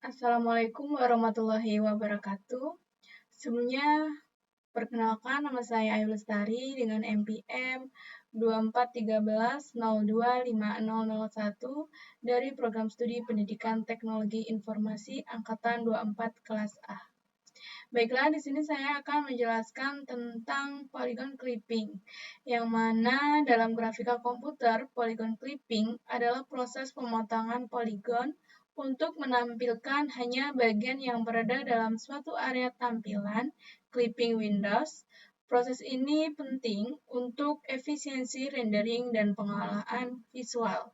Assalamualaikum warahmatullahi wabarakatuh. Sebelumnya, perkenalkan nama saya Ayu Lestari dengan NPM 2413025001 dari Program Studi Pendidikan Teknologi Informasi Angkatan 24 kelas A. Baiklah, di sini saya akan menjelaskan tentang polygon clipping, yang mana dalam grafika komputer, polygon clipping adalah proses pemotongan polygon untuk menampilkan hanya bagian yang berada dalam suatu area tampilan, clipping windows. Proses ini penting untuk efisiensi rendering dan pengolahan visual.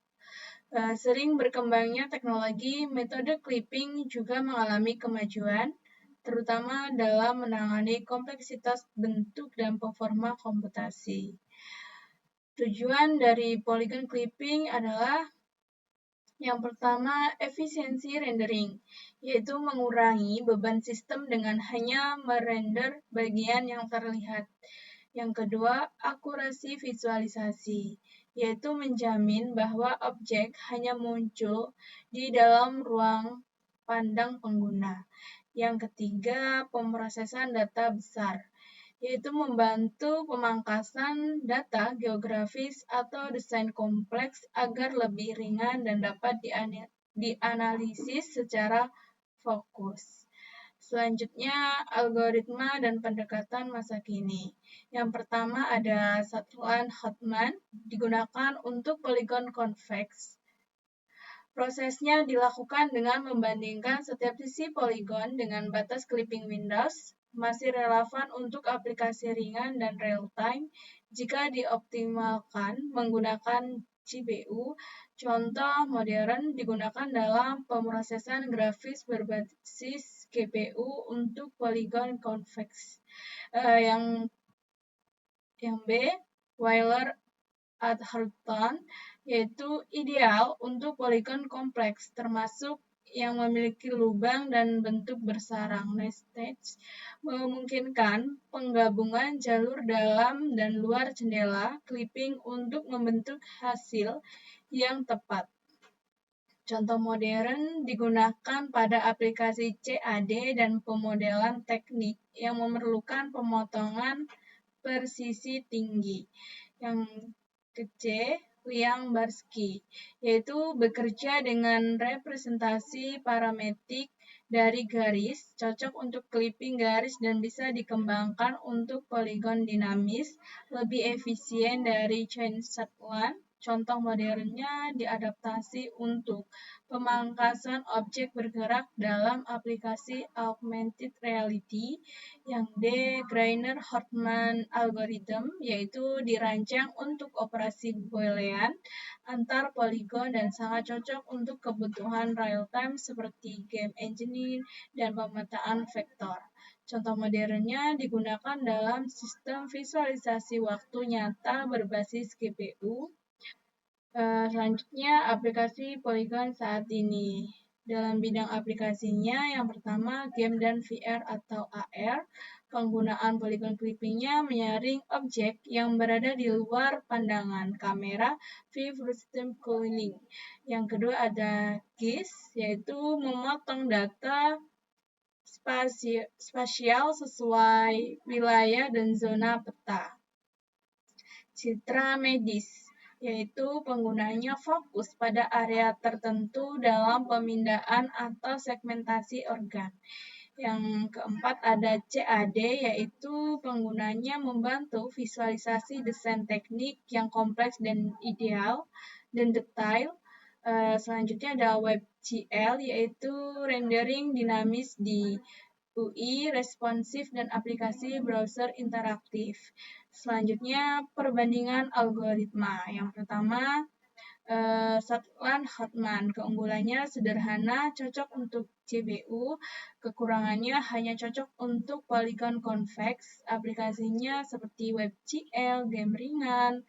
Sering berkembangnya teknologi, metode clipping juga mengalami kemajuan, terutama dalam menangani kompleksitas bentuk dan performa komputasi. Tujuan dari polygon clipping adalah yang pertama, efisiensi rendering, yaitu mengurangi beban sistem dengan hanya merender bagian yang terlihat. Yang kedua, akurasi visualisasi, yaitu menjamin bahwa objek hanya muncul di dalam ruang pandang pengguna. Yang ketiga, pemrosesan data besar, yaitu membantu pemangkasan data geografis atau desain kompleks agar lebih ringan dan dapat dianalisis secara fokus. Selanjutnya, algoritma dan pendekatan masa kini. Yang pertama ada Sutherland-Hartman, digunakan untuk poligon convex. Prosesnya dilakukan dengan membandingkan setiap sisi poligon dengan batas clipping windows, masih relevan untuk aplikasi ringan dan real-time jika dioptimalkan menggunakan GPU. Contoh modern digunakan dalam pemrosesan grafis berbasis GPU untuk polygon convex. Yang B, Weiler at Harton, yaitu ideal untuk polygon kompleks, termasuk yang memiliki lubang dan bentuk bersarang nested, memungkinkan penggabungan jalur dalam dan luar jendela clipping untuk membentuk hasil yang tepat. Contoh modern digunakan pada aplikasi CAD dan pemodelan teknik yang memerlukan pemotongan presisi tinggi. Yang C, Liang Barsky, yaitu bekerja dengan representasi parametrik dari garis, cocok untuk clipping garis dan bisa dikembangkan untuk polygon dinamis, lebih efisien dari Sutherland. Contoh modernnya diadaptasi untuk pemangkasan objek bergerak dalam aplikasi augmented reality. Yang D, Greiner-Hartman algorithm, yaitu dirancang untuk operasi boolean antar poligon dan sangat cocok untuk kebutuhan real-time seperti game engine dan pemetaan vektor. Contoh modernnya digunakan dalam sistem visualisasi waktu nyata berbasis GPU. Selanjutnya, aplikasi polygon saat ini. Dalam bidang aplikasinya, yang pertama, game dan VR atau AR. Penggunaan polygon clipping-nya menyaring objek yang berada di luar pandangan kamera view system cleaning. Yang kedua ada GIS, yaitu memotong data spasial sesuai wilayah dan zona peta. Citra medis, yaitu penggunanya fokus pada area tertentu dalam pemindahan atau segmentasi organ. Yang keempat ada CAD, yaitu penggunanya membantu visualisasi desain teknik yang kompleks dan ideal dan detail. Selanjutnya ada WebGL, yaitu rendering dinamis di UI, responsif, dan aplikasi browser interaktif. Selanjutnya, perbandingan algoritma. Yang pertama, Sutherland-Hartman. Keunggulannya sederhana, cocok untuk GPU. Kekurangannya hanya cocok untuk polygon convex. Aplikasinya seperti WebGL, game ringan.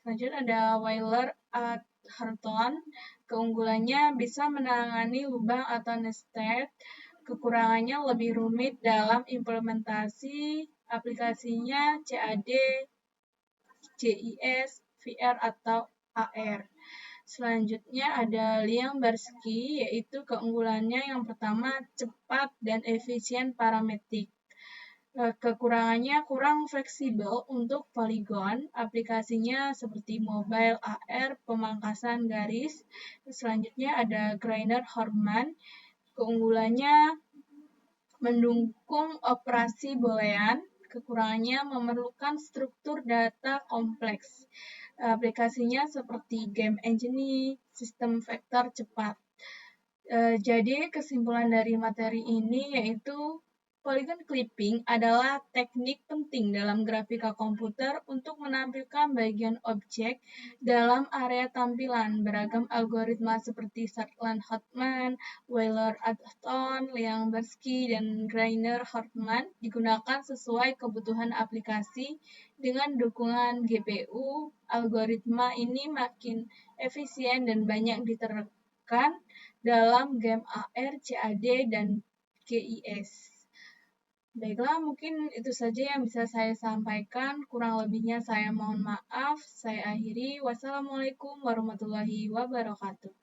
Selanjutnya ada Weiler at Harton. Keunggulannya bisa menangani lubang atau nested. Kekurangannya lebih rumit dalam implementasi. Aplikasinya CAD, GIS, VR, atau AR. Selanjutnya ada Liamberski, yaitu keunggulannya yang pertama cepat dan efisien parametrik. Kekurangannya kurang fleksibel untuk poligon, aplikasinya seperti mobile, AR, pemangkasan garis. Selanjutnya ada Greiner Harman, keunggulannya mendukung operasi boolean, kekurangannya memerlukan struktur data kompleks. Aplikasinya seperti game engine, sistem vektor cepat. Jadi kesimpulan dari materi ini yaitu polygon clipping adalah teknik penting dalam grafika komputer untuk menampilkan bagian objek dalam area tampilan. Beragam algoritma seperti Shortland-Hartman, Euler-Atherton, Liamberski, dan Greiner-Hartman digunakan sesuai kebutuhan aplikasi. Dengan dukungan GPU, algoritma ini makin efisien dan banyak diterapkan dalam game AR, CAD, dan GIS. Baiklah, mungkin itu saja yang bisa saya sampaikan. Kurang lebihnya saya mohon maaf. Saya akhiri. Wassalamualaikum warahmatullahi wabarakatuh.